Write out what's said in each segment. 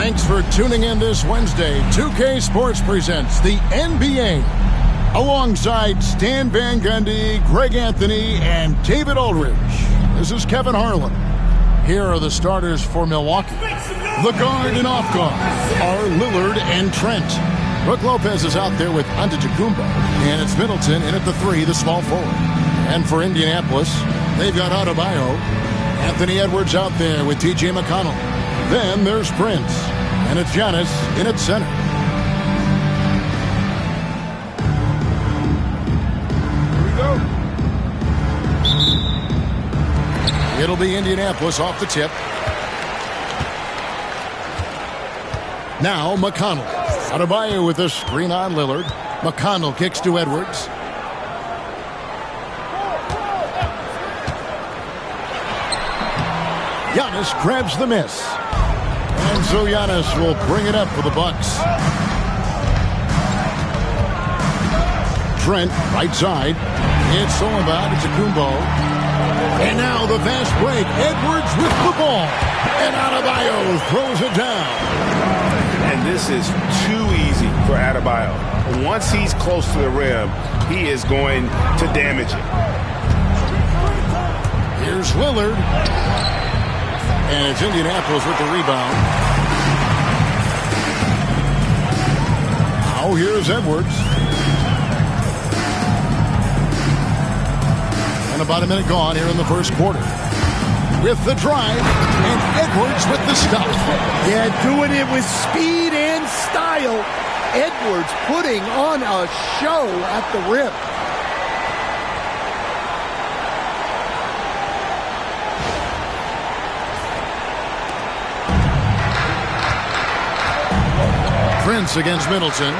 Thanks for tuning in this Wednesday. 2K Sports presents the NBA. Alongside Stan Van Gundy, Greg Anthony, and David Aldridge. This is Kevin Harlan. Here are the starters for Milwaukee. The guard and off guard are Lillard and Trent. Brook Lopez is out there with Antetokounmpo. And it's Middleton in at the 3, the small forward. And for Indianapolis, they've got Adebayo. Anthony Edwards out there with T.J. McConnell. Then there's Prince. And it's Giannis in at center. It'll be Indianapolis off the tip. Now McConnell. Adebayo with a screen on Lillard. McConnell kicks to Edwards. Giannis grabs the miss. And so Giannis will bring it up for the Bucks. Trent, right side. It's all about Antetokounmpo. And now the fast break. Edwards with the ball. And Adebayo throws it down. And this is too easy for Adebayo. Once he's close to the rim, he is going to damage it. Here's Lillard. And it's Indianapolis with the rebound. Now here's Edwards. And about a minute gone here in the first quarter. With the drive, and Edwards with the stop. Yeah, doing it with speed and style. Edwards putting on a show at the rim. Prince against Middleton.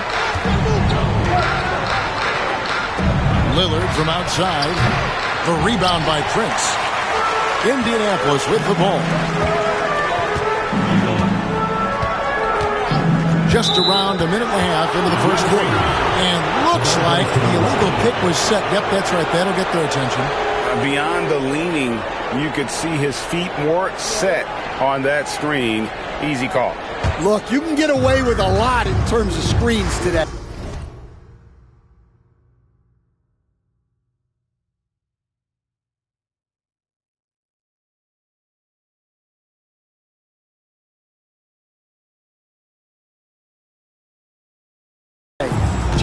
Lillard from outside. The rebound by Prince. Indianapolis with the ball. Just around a minute and a half into the first quarter. And looks like the illegal pick was set. Yep, that's right. That'll get their attention. Beyond the leaning, you could see his feet more set on that screen. Easy call. Look, you can get away with a lot in terms of screens today.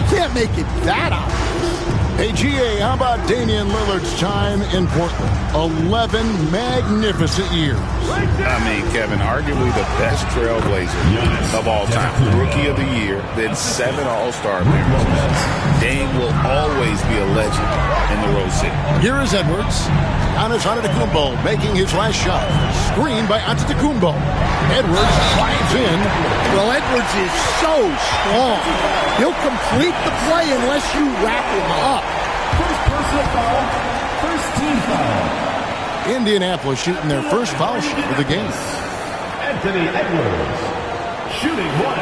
Can't make it that obvious. Hey, GA, how about Damian Lillard's time in Portland? 11 magnificent years. I mean, Kevin, arguably the best trailblazer of all time. Rookie of the year, then 7 All-Star appearances. Dame will always be a legend in the Rose City. Here is Edwards. Giannis Antetokounmpo making his last shot. Screened by Antetokounmpo. Edwards drives in. Well, Edwards is so strong. He'll complete the play unless you wrap him up. First personal foul, first team foul. Indianapolis shooting their first foul shot of the game. Anthony Edwards, shooting 1.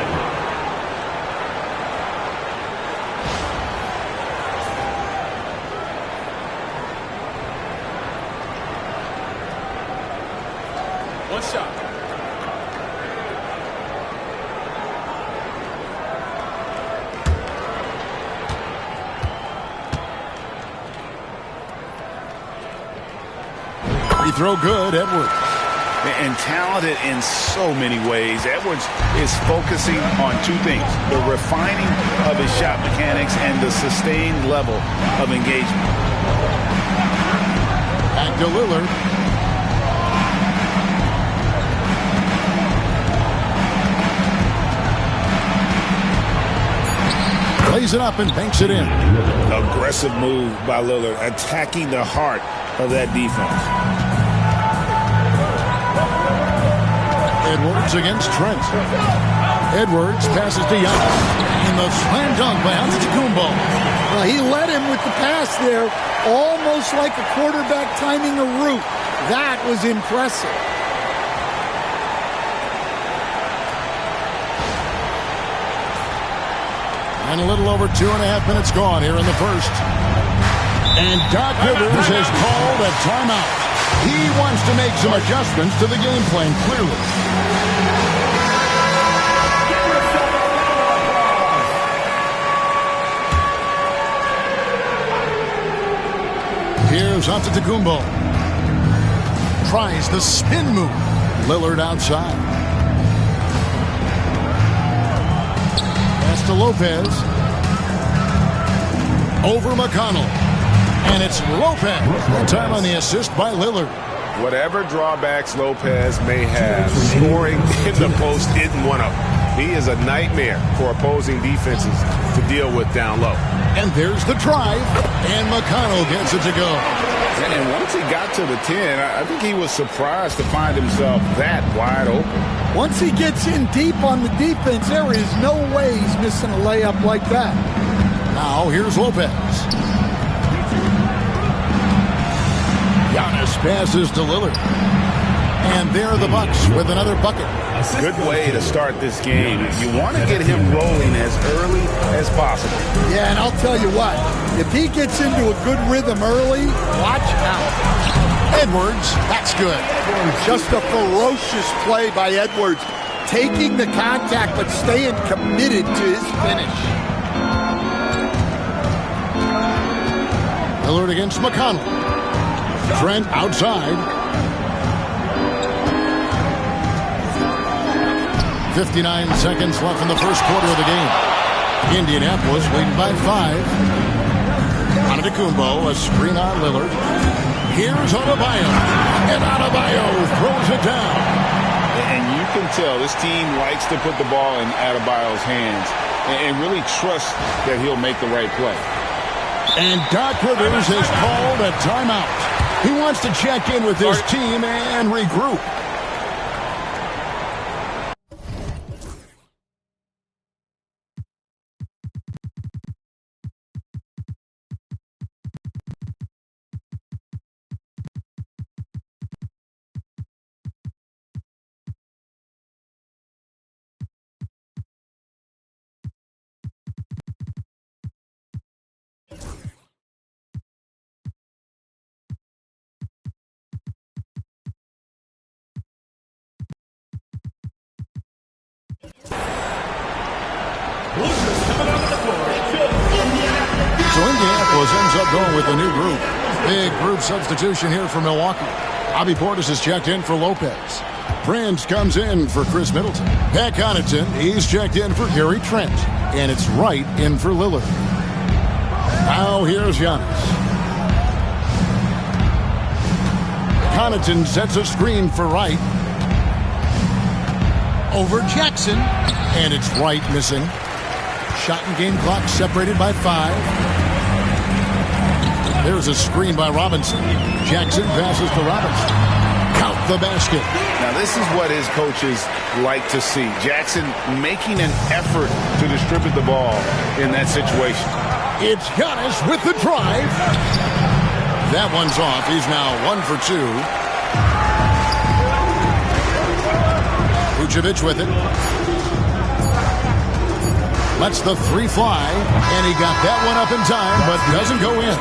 One shot. Free throw good, Edwards. And talented in so many ways. Edwards is focusing on 2 things: the refining of his shot mechanics and the sustained level of engagement. Back to Lillard. Plays it up and banks it in. Aggressive move by Lillard, attacking the heart of that defense. Edwards against Trent. Edwards passes to Giannis. And the slam dunk by Antetokounmpo. Well, he led him with the pass there, almost like a quarterback timing a route. That was impressive. And a little over 2.5 minutes gone here in the first. And Doc Rivers has called a timeout. He wants to make some adjustments to the game plan, clearly. Here's Antetokounmpo. Tries the spin move. Lillard outside. Pass to Lopez. Over McConnell. And it's Lopez. Time on the assist by Lillard. Whatever drawbacks Lopez may have, scoring in the post isn't one of them. He is a nightmare for opposing defenses to deal with down low. And there's the drive, and McConnell gets it to go. And once he got to the 10, I think he was surprised to find himself that wide open. Once he gets in deep on the defense, there is no way he's missing a layup like that. Now here's Lopez. Giannis passes to Lillard. And there are the Bucks with another bucket. Good way to start this game. You want to get him rolling as early as possible. Yeah, and I'll tell you what. If he gets into a good rhythm early, watch out. Edwards, that's good. Just a ferocious play by Edwards. Taking the contact, but staying committed to his finish. Lillard against McConnell. Trent outside. 59 seconds left in the first quarter of the game. Indianapolis leading by 5. Antetokounmpo, a screen on Lillard. Here's Adebayo. And Adebayo throws it down. And you can tell this team likes to put the ball in Adebayo's hands and really trust that he'll make the right play. And Doc Rivers has called a timeout. He wants to check in with his team and regroup. So Indianapolis ends up going with a new group. Big group substitution here for Milwaukee. Bobby Portis has checked in for Lopez. Prince comes in for Chris Middleton. Pat Connaughton, he's checked in for Gary Trent. And it's Wright in for Lillard. Now here's Giannis. Connaughton sets a screen for Wright. Over Jackson. And it's Wright missing. Shot and game clock separated by 5. There's a screen by Robinson. Jackson passes to Robinson. Count the basket. Now this is what his coaches like to see. Jackson making an effort to distribute the ball in that situation. It's Giannis with the drive. That one's off. He's now 1 for 2. Vucevic with it. Lets the 3 fly, and he got that one up in time, but doesn't go in.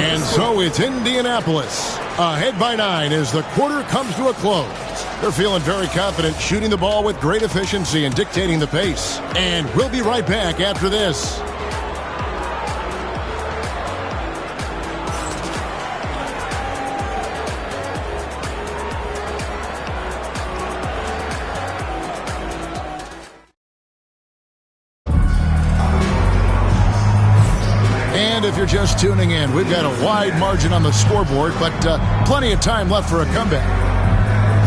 And so it's Indianapolis. Ahead by 9 as the quarter comes to a close. They're feeling very confident, shooting the ball with great efficiency and dictating the pace. And we'll be right back after this. And if you're just tuning in, we've got a wide margin on the scoreboard, but plenty of time left for a comeback.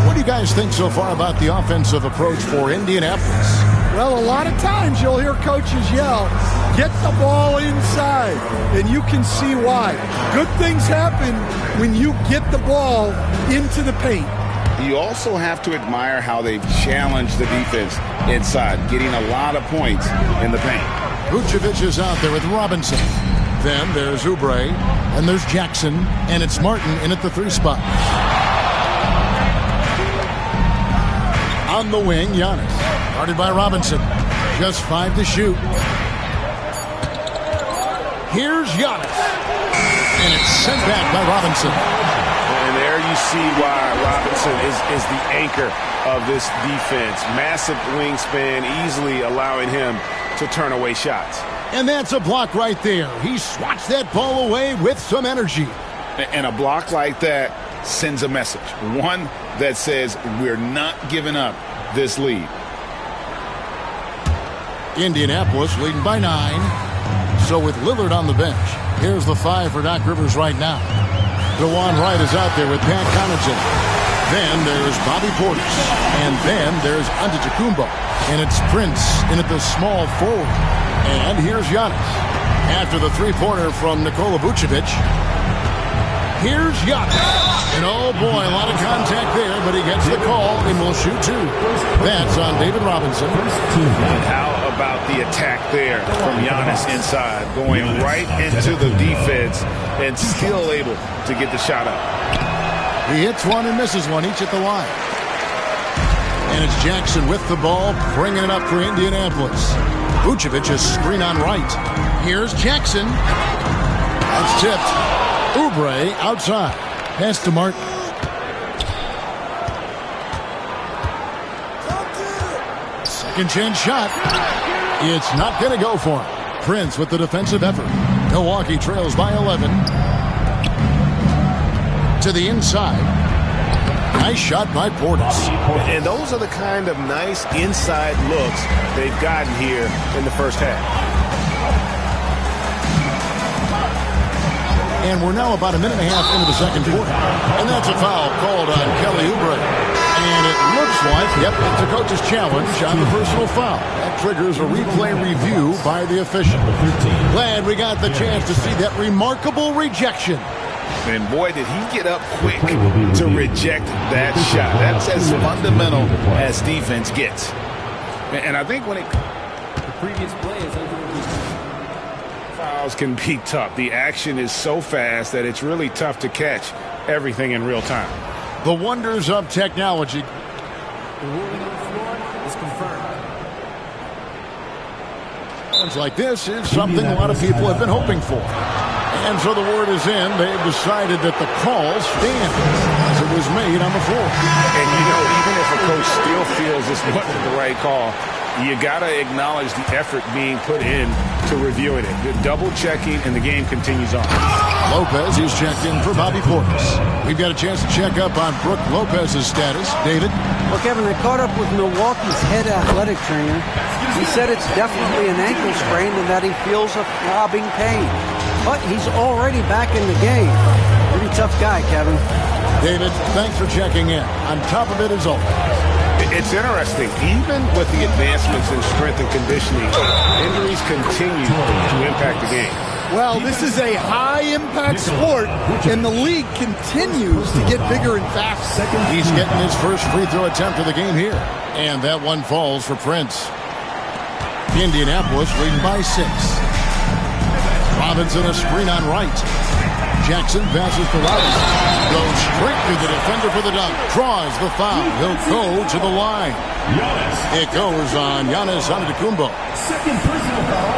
What do you guys think so far about the offensive approach for Indianapolis? Well, a lot of times you'll hear coaches yell, get the ball inside, and you can see why. Good things happen when you get the ball into the paint. You also have to admire how they've challenged the defense inside, getting a lot of points in the paint. Vucevic is out there with Robinson. Then there's Oubre, and there's Jackson, and it's Martin in at the 3 spot. On the wing, Giannis. Guarded by Robinson. Just 5 to shoot. Here's Giannis. And it's sent back by Robinson. And there you see why Robinson is the anchor of this defense. Massive wingspan, easily allowing him to turn away shots. And that's a block right there. He swats that ball away with some energy. And a block like that sends a message. One that says we're not giving up this lead. Indianapolis leading by 9. So with Lillard on the bench, here's the 5 for Doc Rivers right now. DeJuan Wright is out there with Pat Connaughton. Then there's Bobby Portis. And then there's Antetokounmpo. And it's Prince in at the small forward. And here's Giannis. After the three-pointer from Nikola Vucevic, here's Giannis. And oh boy, a lot of contact there, but he gets the call and will shoot 2. That's on David Robinson. How about the attack there from Giannis inside, going right into the defense and still able to get the shot up. He hits one and misses one, each at the line. And it's Jackson with the ball, bringing it up for Indianapolis. Vucevic is screen on right. Here's Jackson. That's tipped. Oubre outside. Pass to Martin. Second chance shot. It's not going to go for him. Prince with the defensive effort. Milwaukee trails by 11. To the inside. Nice shot by Portis. And those are the kind of nice inside looks they've gotten here in the first half. And we're now about a minute and a half into the second quarter. And that's a foul called on Kelly Oubre. And it looks like, yep, it's a coach's challenge on the personal foul. That triggers a replay review by the official. Glad we got the chance to see that remarkable rejection. And boy, did he get up quick to reject that shot. That's as fundamental as defense gets. And I think when the previous play is fouls can be tough. The action is so fast that it's really tough to catch everything in real time. The wonders of technology. The ruling on the floor is confirmed. Things like this is something a lot of people have been hoping for. And so the word is in. They've decided that the call stands as it was made on the floor. And, you know, even if a coach still feels this wasn't the right call, you got to acknowledge the effort being put in to reviewing it. The double-checking, and the game continues on. Lopez, he's checked in for Bobby Portis. We've got a chance to check up on Brook Lopez's status. David? Well, Kevin, I caught up with Milwaukee's head athletic trainer. He said it's definitely an ankle sprain and that he feels a throbbing pain. But he's already back in the game. Pretty tough guy, Kevin. David, thanks for checking in. On top of it is all. It's interesting. Even with the advancements in strength and conditioning, injuries continue to impact the game. Well, this is a high-impact sport, and the league continues to get bigger and faster. He's getting his first free throw attempt of the game here. And that one falls for Prince. Indianapolis leading by 6. Robinson a screen on right. Jackson passes to Robinson. Goes straight through the defender for the dunk. Draws the foul. He'll go to the line. It goes on Giannis Antetokounmpo. Second personal foul.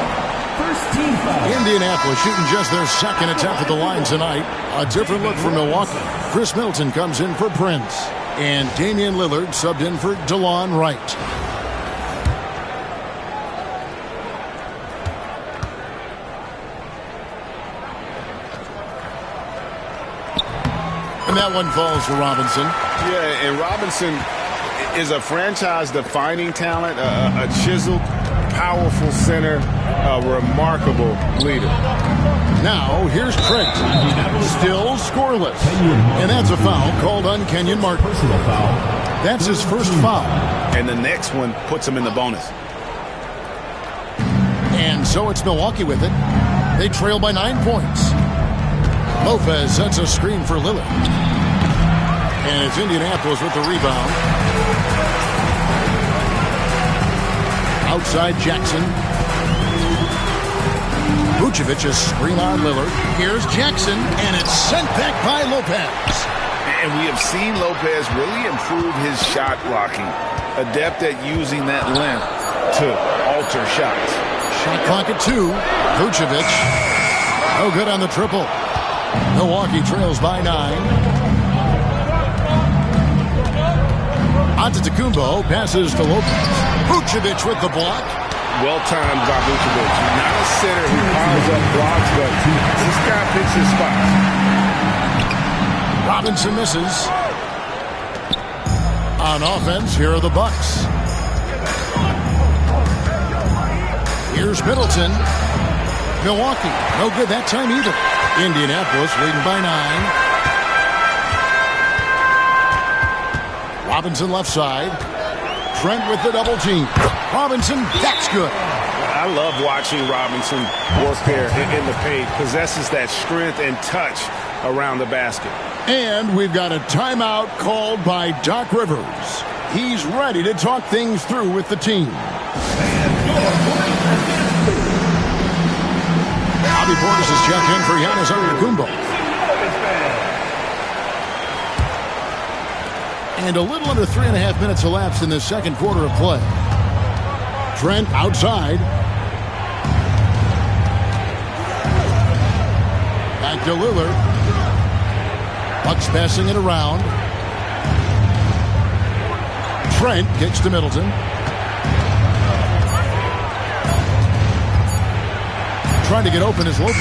First team foul. Indianapolis shooting just their second attempt at the line tonight. A different look for Milwaukee. Chris Middleton comes in for Prince. And Damian Lillard subbed in for DeJuan Wright. And that one falls for Robinson. Yeah, and Robinson is a franchise-defining talent, a chiseled, powerful center, a remarkable leader. Now, here's Trent. Still scoreless. And that's a foul called on Kenyon Martin. That's his first foul. And the next one puts him in the bonus. And so it's Milwaukee with it. They trail by 9 points. Lopez sets a screen for Lillard. And it's Indianapolis with the rebound. Outside Jackson. Vucevic is screen on Lillard. Here's Jackson, and it's sent back by Lopez. And we have seen Lopez really improve his shot blocking. Adept at using that length to alter shots. Shot clock at 2. Vucevic. No good on the triple. Milwaukee trails by 9. Antetokounmpo passes to Lopez. Vucevic with the block. Well-timed by Vucevic. Not a center who piles up blocks, but this guy picks his spots. Robinson misses. On offense, here are the Bucks. Here's Middleton. Milwaukee, no good that time either. Indianapolis leading by 9. Robinson left side. Trent with the double team. Robinson, that's good. I love watching Robinson work there in the paint. Possesses that strength and touch around the basket. And we've got a timeout called by Doc Rivers. He's ready to talk things through with the team. Bobby Portis has checked in for Giannis Antetokounmpo. And a little under 3.5 minutes elapsed in the second quarter of play. Trent outside. Back to Lillard. Bucks passing it around. Trent kicks to Middleton. Trying to get open is Lopez.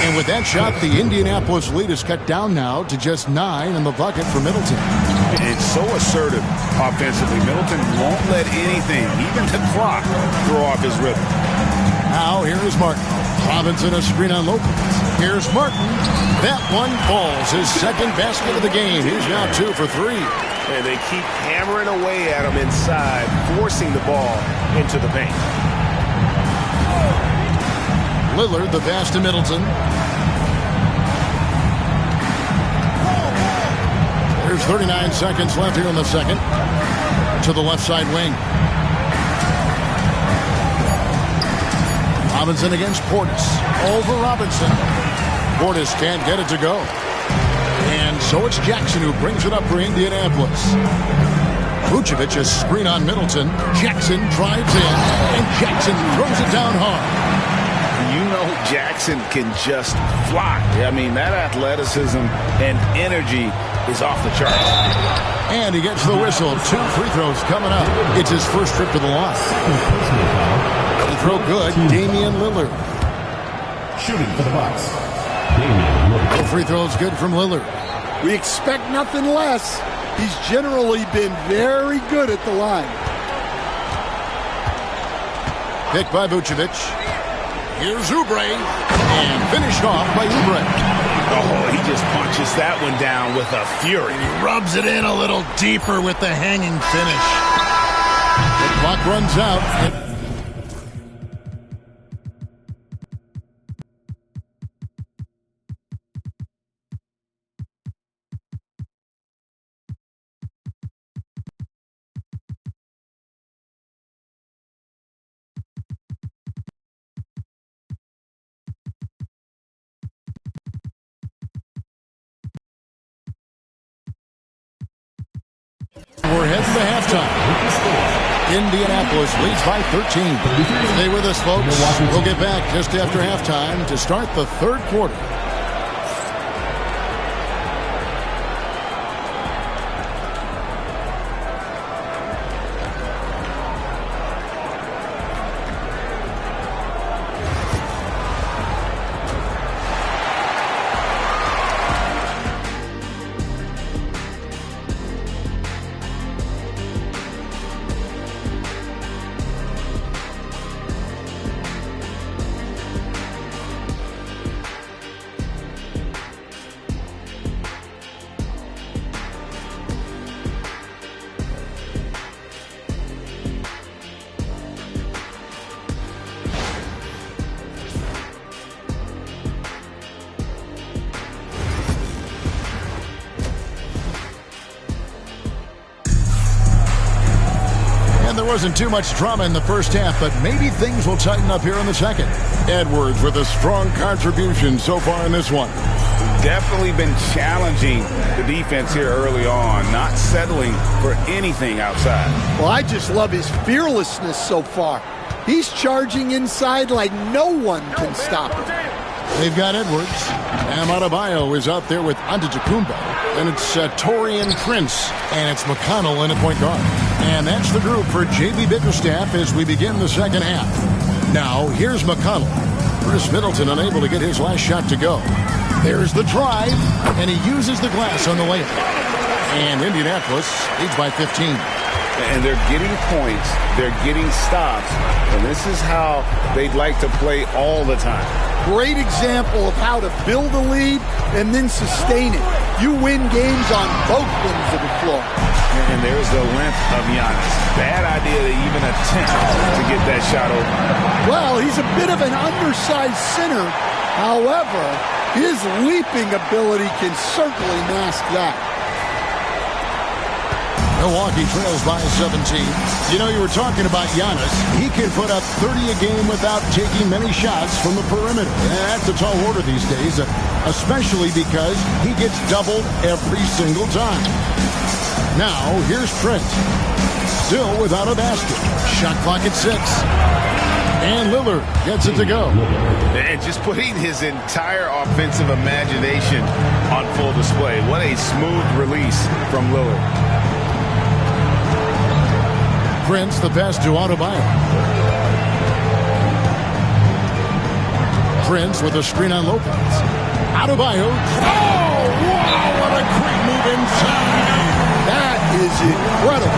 And with that shot, the Indianapolis lead is cut down now to just 9 in the bucket for Middleton. It's so assertive offensively. Middleton won't let anything, even the clock, throw off his rhythm. Now here is Martin. Robinson a screen on Lopez. Here's Martin. That one falls. His second basket of the game. He's now 2 for 3. And they keep hammering away at him inside, forcing the ball into the paint. Lillard, the pass to Middleton. There's 39 seconds left here in the second. To the left side wing. Robinson against Portis. Over Robinson. Portis can't get it to go. And so it's Jackson who brings it up for Indianapolis. Vucevic a screen on Middleton. Jackson drives in. And Jackson throws it down hard. You know Jackson can just fly. I mean, that athleticism and energy is off the charts. And he gets the whistle. 2 free throws coming up. It's his first trip to the line. The throw good. Damian Lillard. Shooting for the Bucks. The free throw is good from Lillard. We expect nothing less. He's generally been very good at the line. Picked by Vucevic. Here's Oubre, and finished off by Oubre. Oh, he just punches that one down with a fury. He rubs it in a little deeper with the hanging finish. The clock runs out. We're heading to halftime. Indianapolis leads by 13. Stay with us, folks. We'll get back just after halftime to start the third quarter. There wasn't too much drama in the first half, but maybe things will tighten up here in the second. Edwards with a strong contribution so far in this one. Definitely been challenging the defense here early on, not settling for anything outside. Well, I just love his fearlessness so far. He's charging inside like no one can stop him. They've got Edwards. Bam Adebayo is out there with Antetokounmpo. And it's Taurean Prince. And it's McConnell in at point guard. And that's the group for J.B. Bickerstaff as we begin the second half. Now, here's McConnell. Chris Middleton unable to get his last shot to go. There's the drive, and he uses the glass on the layup. And Indianapolis leads by 15. And they're getting points, they're getting stops, and this is how they'd like to play all the time. Great example of how to build a lead and then sustain it. You win games on both ends of the floor. And there's the length of Giannis. Bad idea to even attempt to get that shot open. Well, he's a bit of an undersized center. However, his leaping ability can certainly mask that. Milwaukee trails by 17. You know, you were talking about Giannis. He can put up 30 a game without taking many shots from the perimeter. That's a tall order these days, especially because he gets doubled every single time. Now, here's Trent. Still without a basket. Shot clock at 6. And Lillard gets it to go. And just putting his entire offensive imagination on full display. What a smooth release from Lillard. Prince, the pass to Adebayo. Prince with a screen on Lopez. Adebayo. Oh, wow, what a great move inside. That is incredible.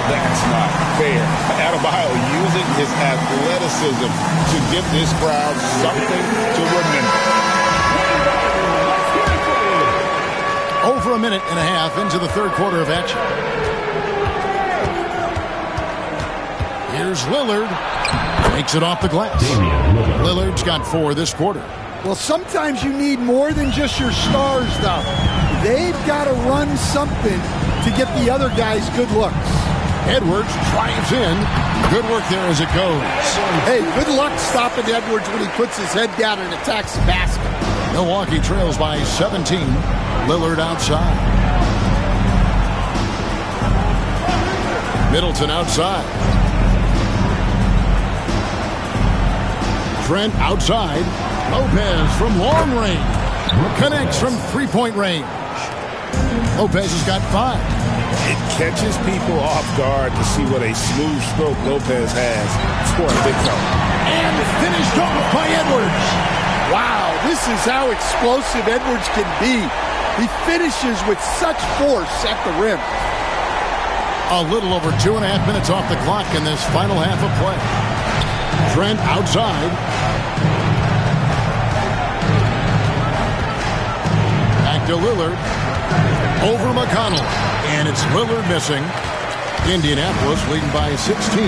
That's not fair. Adebayo using his athleticism to give this crowd something to remember. Over a minute and a half into the third quarter of action. Here's Lillard. Takes it off the glass. Lillard's got 4 this quarter. Well, sometimes you need more than just your stars, though. They've got to run something to get the other guys good looks. Edwards drives in. Good work there as it goes. Hey, good luck stopping Edwards when he puts his head down and attacks the basket. Milwaukee trails by 17. Lillard outside. Middleton outside. Trent outside. Lopez from long range. Connects from three-point range. Lopez has got 5. It catches people off guard to see what a smooth stroke Lopez has for a big fella. And finished off by Edwards. Wow, this is how explosive Edwards can be. He finishes with such force at the rim. A little over 2.5 minutes off the clock in this final half of play. Trent outside. Back to Lillard. Over McConnell. And it's Lillard missing. Indianapolis leading by 16.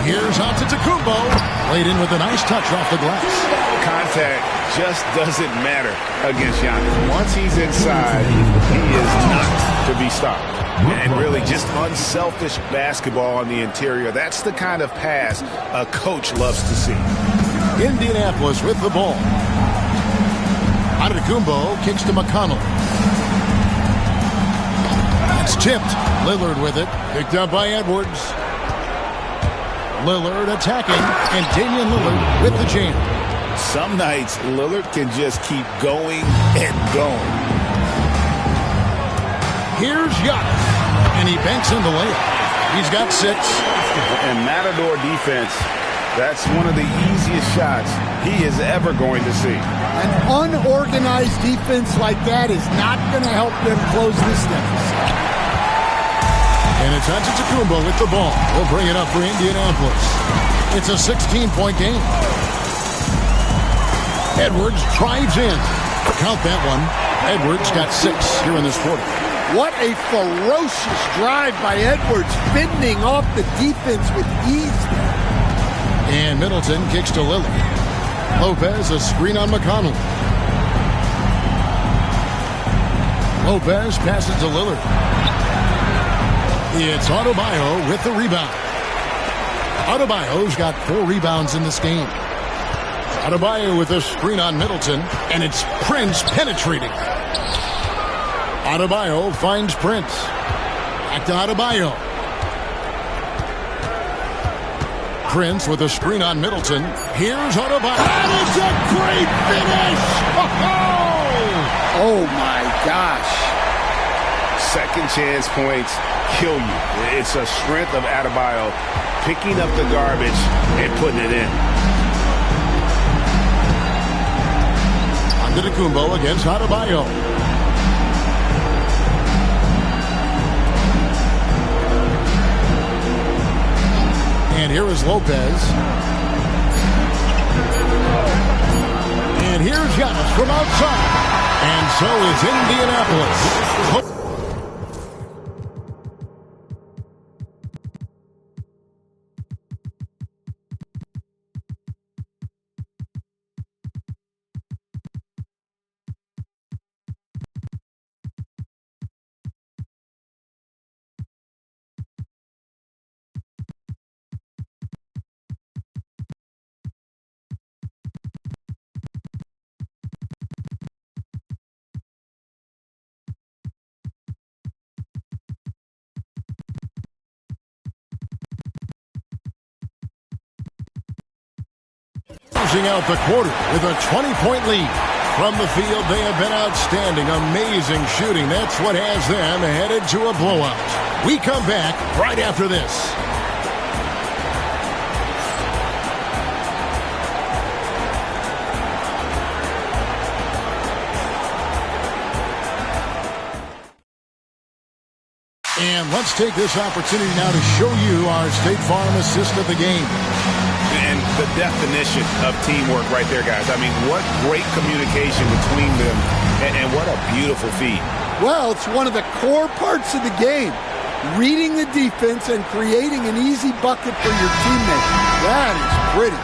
Here's Antetokounmpo. Played in with a nice touch off the glass. Contact just doesn't matter against Giannis. Once he's inside, he is not to be stopped. And really just unselfish basketball on the interior. That's the kind of pass a coach loves to see. Indianapolis with the ball. Antetokounmpo kicks to McConnell. It's tipped. Lillard with it. Picked up by Edwards. Lillard attacking. And Damian Lillard with the jam. Some nights, Lillard can just keep going and going. Here's Giannis. And he banks in the layup. He's got 6. And Matador defense, that's one of the easiest shots he is ever going to see. An unorganized defense like that is not going to help them close this deficit. And it's Antetokounmpo with the ball. He'll bring it up for Indianapolis. It's a 16-point game. Edwards drives in. Count that one. Edwards got 6 here in this quarter. What a ferocious drive by Edwards, fending off the defense with ease. And Middleton kicks to Lillard. Lopez, a screen on McConnell. Lopez passes to Lillard. It's Adebayo with the rebound. Adebayo's got 4 rebounds in this game. Adebayo with a screen on Middleton, and it's Prince penetrating. Adebayo finds Prince. Back to Adebayo. Prince with a screen on Middleton. Here's Adebayo. That is a great finish! Oh my gosh. Second chance points kill you. It's a strength of Adebayo picking up the garbage and putting it in. Antetokounmpo against Adebayo. And here is Lopez. And here's Giannis from outside. And so is Indianapolis. Closing out the quarter with a 20-point lead. From the field, they have been outstanding. Amazing shooting. That's what has them headed to a blowout. We come back right after this. And let's take this opportunity now to show you our State Farm assist of the game. And the definition of teamwork right there, guys. I mean, what great communication between them, and what a beautiful feed. Well, it's one of the core parts of the game. Reading the defense and creating an easy bucket for your teammate. That is pretty.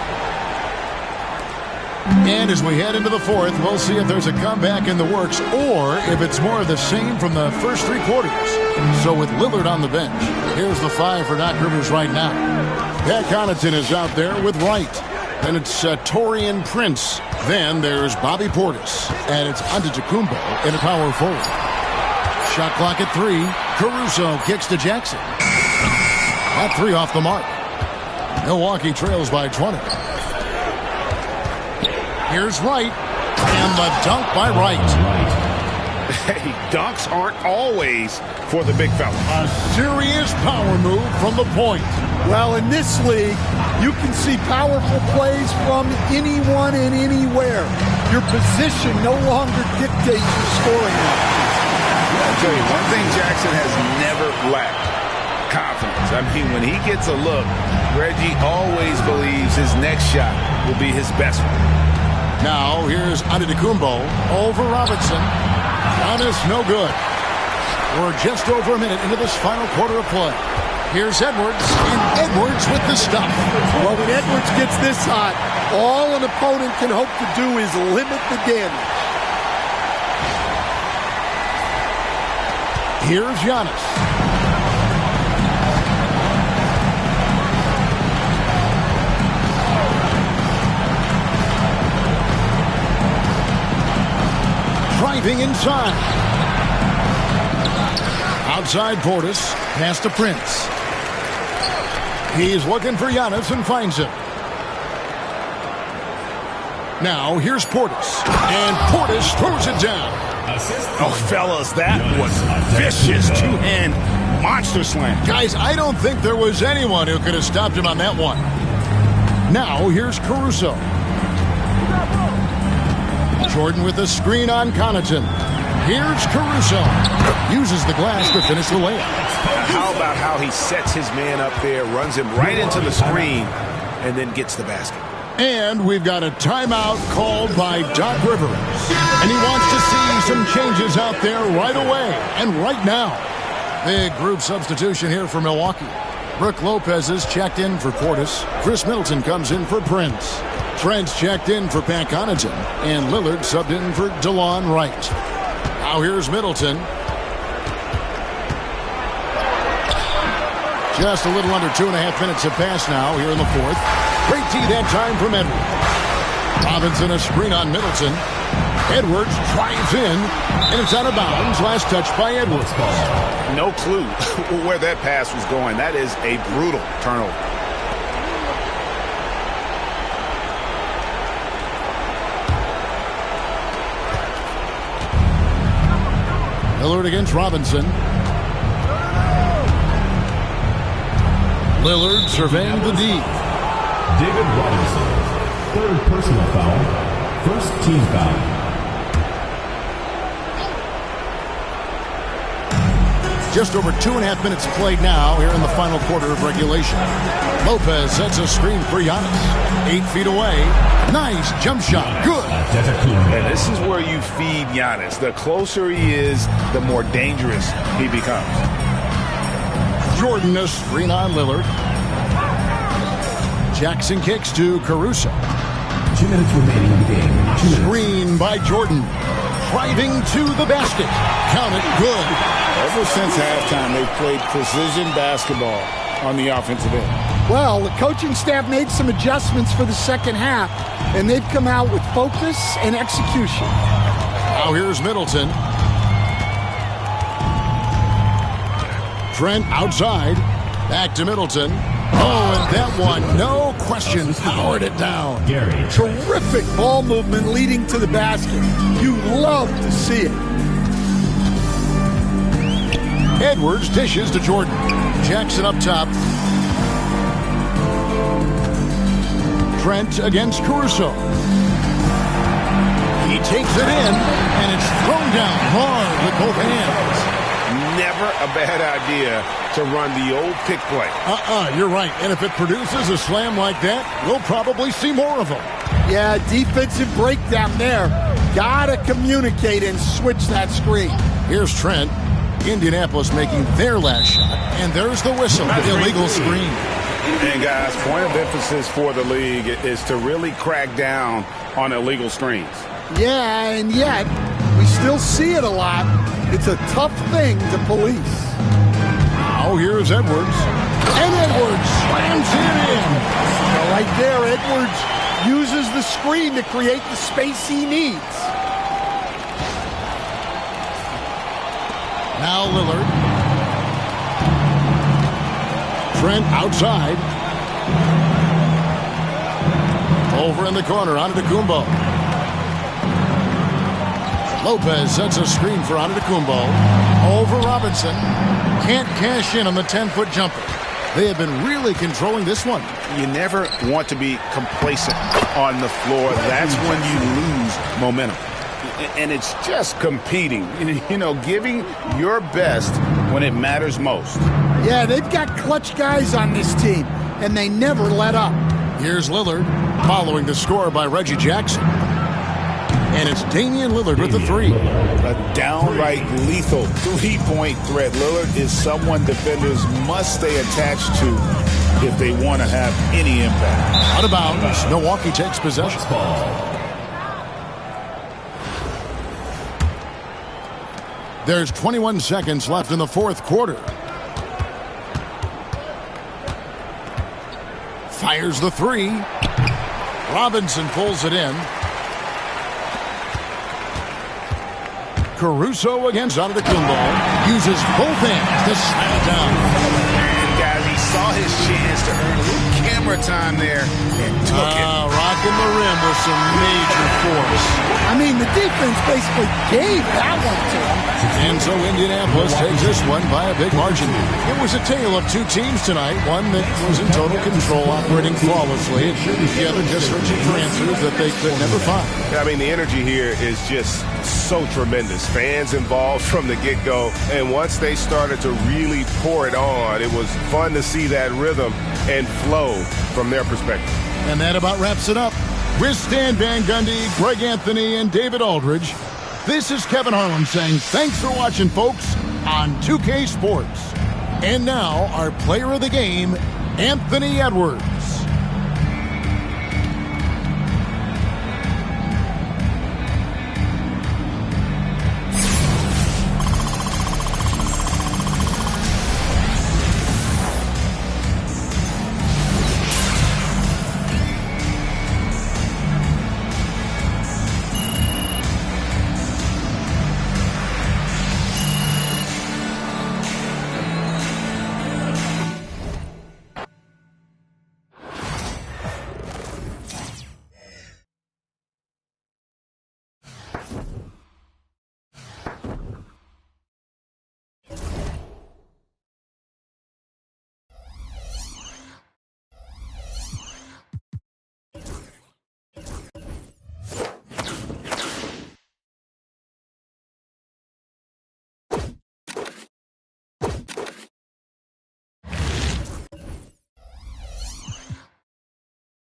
And as we head into the fourth, we'll see if there's a comeback in the works or if it's more of the same from the first three quarters. So with Lillard on the bench, here's the 5 for Doc Rivers right now. Pat Connaughton is out there with Wright. Then it's Taurean Prince. Then there's Bobby Portis. And it's Antetokounmpo in a power forward. Shot clock at 3. Caruso kicks to Jackson. That 3 off the mark. Milwaukee trails by 20. Here's Wright. And the dunk by Wright. Hey, dunks aren't always for the big fella. A serious power move from the point. Well, in this league, you can see powerful plays from anyone and anywhere. Your position no longer dictates your scoring. I'll tell you, one thing Jackson has never lacked: confidence. I mean, when he gets a look, Reggie always believes his next shot will be his best one. Now, here's Antetokounmpo over Robinson. Giannis, no good. We're just over a minute into this final quarter of play. Here's Edwards, and Edwards with the stop. Well, when Edwards gets this hot, all an opponent can hope to do is limit the damage. Here's Giannis. Driving inside. Outside Portis, pass to Prince. He's looking for Giannis and finds him. Now here's Portis, and Portis throws it down. Oh, fellas, that was vicious two-hand monster slam. Guys, I don't think there was anyone who could have stopped him on that one. Now here's Caruso. Jordan with a screen on Connaughton. Here's Caruso. Uses the glass to finish the layup. How about how he sets his man up there, runs him right into the screen, and then gets the basket. And we've got a timeout called by Doc Rivers. And he wants to see some changes out there right away and right now. Big group substitution here for Milwaukee. Brook Lopez is checked in for Portis. Chris Middleton comes in for Prince. Trent's checked in for Pat Connaughton. And Lillard subbed in for DeLon Wright. Now here's Middleton. Just a little under 2.5 minutes have passed now here in the fourth. Great tee that time from Edwards. Robinson a screen on Middleton. Edwards drives in, and it's out of bounds. Last touch by Edwards. No clue where that pass was going. That is a brutal turnover. Lillard against Robinson. Lillard surveying the D. David Robinson, third personal foul, first team foul. Just over 2.5 minutes played now here in the final quarter of regulation. Lopez sets a screen for Giannis. 8 feet away. Nice jump shot. Good. And this is where you feed Giannis. The closer he is, the more dangerous he becomes. Jordan a screen on Lillard. Jackson kicks to Caruso. 2 minutes remaining in the game. Screen by Jordan. Driving to the basket. Count it. Good. Ever since halftime, they've played precision basketball on the offensive end. Well, the coaching staff made some adjustments for the second half, and they've come out with focus and execution. Now here's Middleton. Trent outside. Back to Middleton. Oh, and that one, no question, powered it down. Terrific ball movement leading to the basket. You love to see it. Edwards dishes to Jordan. Jackson up top. Trent against Caruso. He takes it in, and it's thrown down hard with both hands. Never a bad idea to run the old pick play. You're right. And if it produces a slam like that, we'll probably see more of them. Yeah, defensive breakdown there. Gotta communicate and switch that screen. Here's Trent. Indianapolis making their last shot. And there's the whistle. Illegal screen. And guys, point of emphasis for the league is to really crack down on illegal screens. Yeah, and yet we still see it a lot. It's a tough thing to police. Now here's Edwards. And Edwards slams it in. Well, right there, Edwards uses the screen to create the space he needs. Now Lillard. Trent outside. Over in the corner, Antetokounmpo. Lopez sets a screen for Antetokounmpo. Over Robinson. Can't cash in on the 10-foot jumper. They have been really controlling this one. You never want to be complacent on the floor. That's when you lose momentum. And it's just competing, giving your best when it matters most. Yeah, they've got clutch guys on this team, and they never let up. Here's Lillard, following the score by Reggie Jackson. And it's Damian Lillard with the three. A downright lethal three-point threat. Lillard is someone defenders must stay attached to if they want to have any impact. Out of bounds, Milwaukee takes possession. There's 21 seconds left in the fourth quarter. Fires the three. Robinson pulls it in. Caruso against Antetokounmpo. Uses both hands to slam it down. And guys, he saw his chance to earn a little camera time there and took it. Rocking the rim with some major force. I mean, the defense basically gave that one to him. And so Indianapolis takes this one by a big margin. It was a tale of two teams tonight. One that was in total control, operating flawlessly. The other just searching for answers that they could never find. I mean, the energy here is just so tremendous. Fans involved from the get-go. And once they started to really pour it on, it was fun to see that rhythm and flow from their perspective. And that about wraps it up. With Stan Van Gundy, Greg Anthony, and David Aldridge, this is Kevin Harlan saying thanks for watching, folks, on 2K Sports. And now, our player of the game, Anthony Edwards.